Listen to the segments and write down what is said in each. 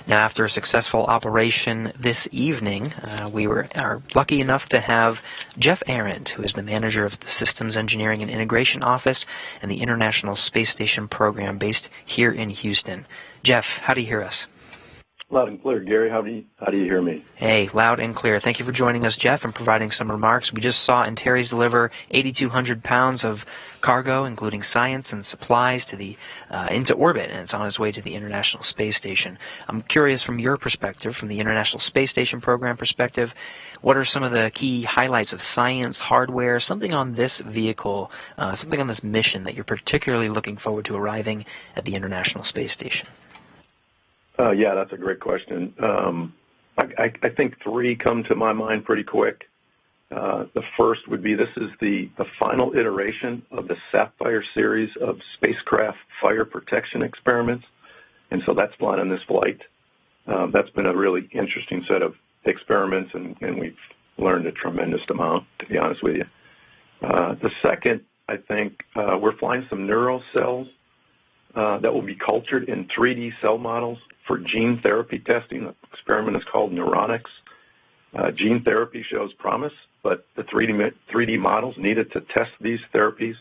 Now, after a successful operation this evening, we are lucky enough to have Jeff Arendt, who is the manager of the Systems Engineering and Integration Office and the International Space Station Program based here in Houston. Jeff, how do you hear us? Loud and clear, Gary. How do you hear me? Hey, loud and clear. Thank you for joining us, Jeff, and providing some remarks. We just saw Antares deliver 8,200 pounds of cargo, including science and supplies, to the into orbit, and it's on its way to the International Space Station. I'm curious, from your perspective, from the International Space Station Program perspective, what are some of the key highlights of science, hardware, something on this vehicle, something on this mission that you're particularly looking forward to arriving at the International Space Station? Yeah, that's a great question. I think three come to my mind pretty quick. The first would be this is the final iteration of the Sapphire series of spacecraft fire protection experiments, and so that's flying on this flight. That's been a really interesting set of experiments, and we've learned a tremendous amount, to be honest with you. The second, I think, we're flying some neural cells that will be cultured in 3D cell models for gene therapy testing. The experiment is called Neuronics. Gene therapy shows promise, but the 3D models needed to test these therapies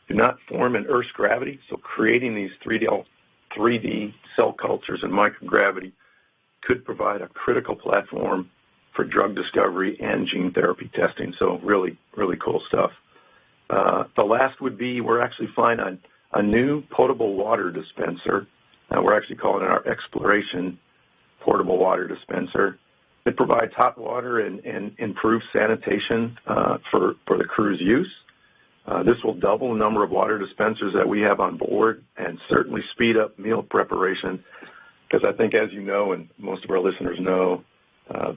do not form in Earth's gravity, so creating these 3D cell cultures in microgravity could provide a critical platform for drug discovery and gene therapy testing, so really, really cool stuff. The last would be we're actually flying a new potable water dispenser. We're actually calling it our Exploration Portable Water Dispenser. It provides hot water and improves sanitation for the crew's use. This will double the number of water dispensers that we have on board and certainly speed up meal preparation, because I think, as you know, and most of our listeners know,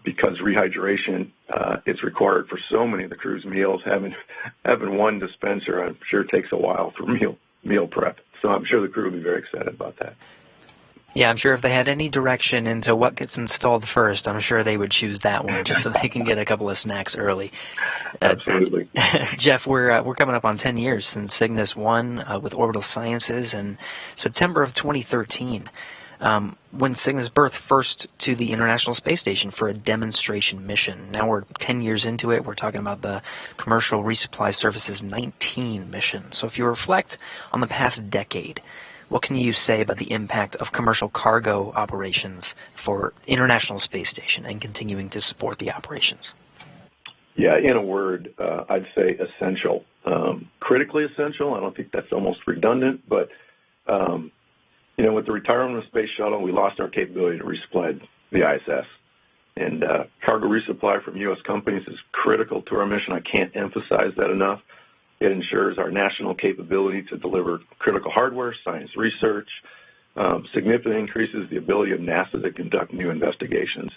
because rehydration is required for so many of the crew's meals, having one dispenser, I'm sure, takes a while for meal prep. So I'm sure the crew will be very excited about that. Yeah, I'm sure if they had any direction into what gets installed first, I'm sure they would choose that one just so they can get a couple of snacks early. Absolutely. Jeff, we're coming up on 10 years since Cygnus won with Orbital Sciences in September of 2013. When Cygnus berthed first to the International Space Station for a demonstration mission. Now we're 10 years into it. We're talking about the Commercial Resupply Services 19 mission. So if you reflect on the past decade, what can you say about the impact of commercial cargo operations for International Space Station and continuing to support the operations? Yeah, in a word, I'd say essential. Critically essential. I don't think that's almost redundant, but with the retirement of the Space Shuttle, we lost our capability to resupply the ISS. And cargo resupply from U.S. companies is critical to our mission. I can't emphasize that enough. It ensures our national capability to deliver critical hardware, science research, significantly increases the ability of NASA to conduct new investigations.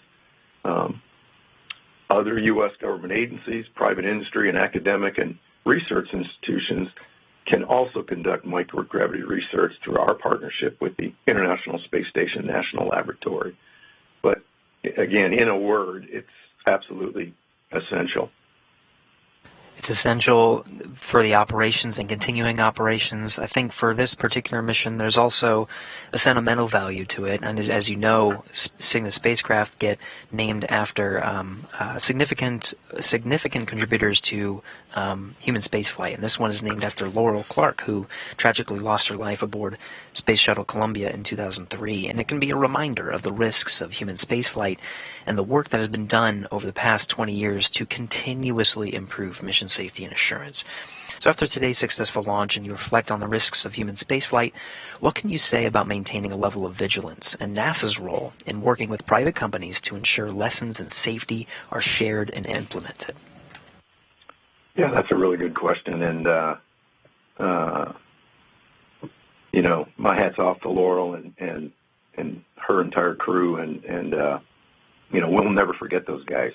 Other U.S. government agencies, private industry, and academic and research institutions can also conduct microgravity research through our partnership with the International Space Station National Laboratory. But again, in a word, it's absolutely essential. It's essential for the operations and continuing operations. I think for this particular mission, there's also a sentimental value to it. And as you know, Cygnus spacecraft get named after significant contributors to human spaceflight. And this one is named after Laurel Clark, who tragically lost her life aboard Space Shuttle Columbia in 2003. And it can be a reminder of the risks of human spaceflight and the work that has been done over the past 20 years to continuously improve mission safety and assurance. So after today's successful launch and you reflect on the risks of human spaceflight, what can you say about maintaining a level of vigilance and NASA's role in working with private companies to ensure lessons in safety are shared and implemented? Yeah, that's a really good question. And, my hat's off to Laurel and her entire crew. And we'll never forget those guys.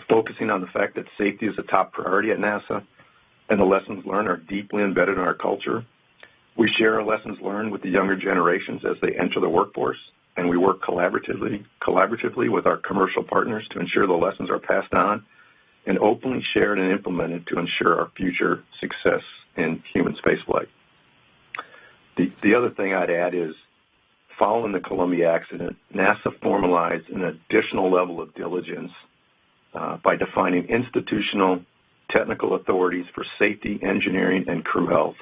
Focusing on the fact that safety is a top priority at NASA and the lessons learned are deeply embedded in our culture. We share our lessons learned with the younger generations as they enter the workforce, and we work collaboratively with our commercial partners to ensure the lessons are passed on and openly shared and implemented to ensure our future success in human spaceflight. The other thing I'd add is following the Columbia accident, NASA formalized an additional level of diligence by defining institutional technical authorities for safety, engineering, and crew health.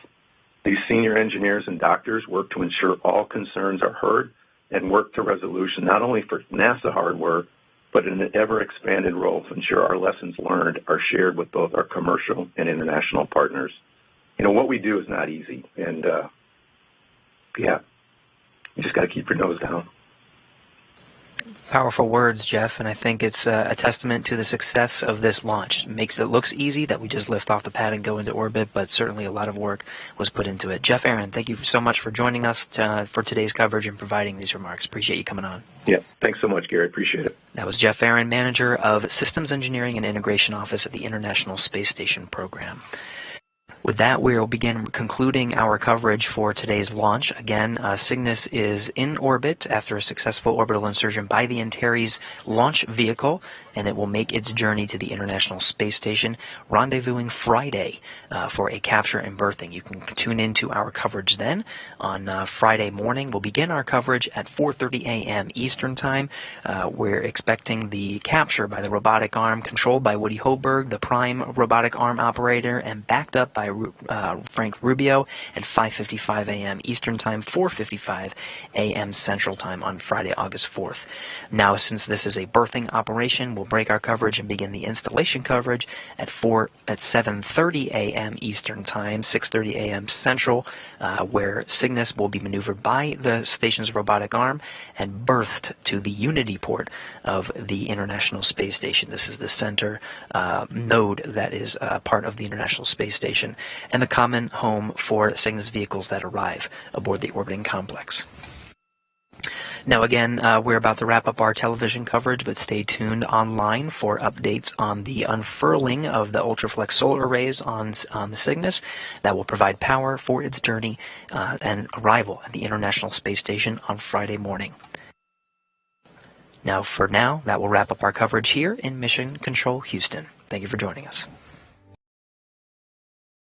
These senior engineers and doctors work to ensure all concerns are heard and work to resolution, not only for NASA hardware, but in an ever-expanded role to ensure our lessons learned are shared with both our commercial and international partners. You know, what we do is not easy, and you just got to keep your nose down. Powerful words, Jeff, and I think it's a testament to the success of this launch. It makes it looks easy that we just lift off the pad and go into orbit, but certainly a lot of work was put into it. Jeff Aaron, thank you so much for joining us for today's coverage and providing these remarks. Appreciate you coming on. Yeah, thanks so much, Gary. Appreciate it. That was Jeff Aaron, Manager of Systems Engineering and Integration Office at the International Space Station Program. With that, we'll begin concluding our coverage for today's launch. Again, Cygnus is in orbit after a successful orbital insertion by the Antares launch vehicle, and it will make its journey to the International Space Station, rendezvousing Friday for a capture and berthing. You can tune into our coverage then. On Friday morning, we'll begin our coverage at 4:30 a.m. Eastern Time. We're expecting the capture by the robotic arm, controlled by Woody Hoberg, the prime robotic arm operator, and backed up by Frank Rubio at 5:55 a.m. Eastern Time, 4:55 a.m. Central Time on Friday, August 4th. Now, since this is a berthing operation, we'll break our coverage and begin the installation coverage at 7:30 a.m. Eastern Time, 6:30 a.m. Central, where Cygnus will be maneuvered by the station's robotic arm and berthed to the Unity port of the International Space Station. This is the center node that is part of the International Space Station and the common home for Cygnus vehicles that arrive aboard the orbiting complex. Now again, we're about to wrap up our television coverage, but stay tuned online for updates on the unfurling of the Ultraflex solar arrays on the Cygnus that will provide power for its journey and arrival at the International Space Station on Friday morning. Now, that will wrap up our coverage here in Mission Control Houston. Thank you for joining us.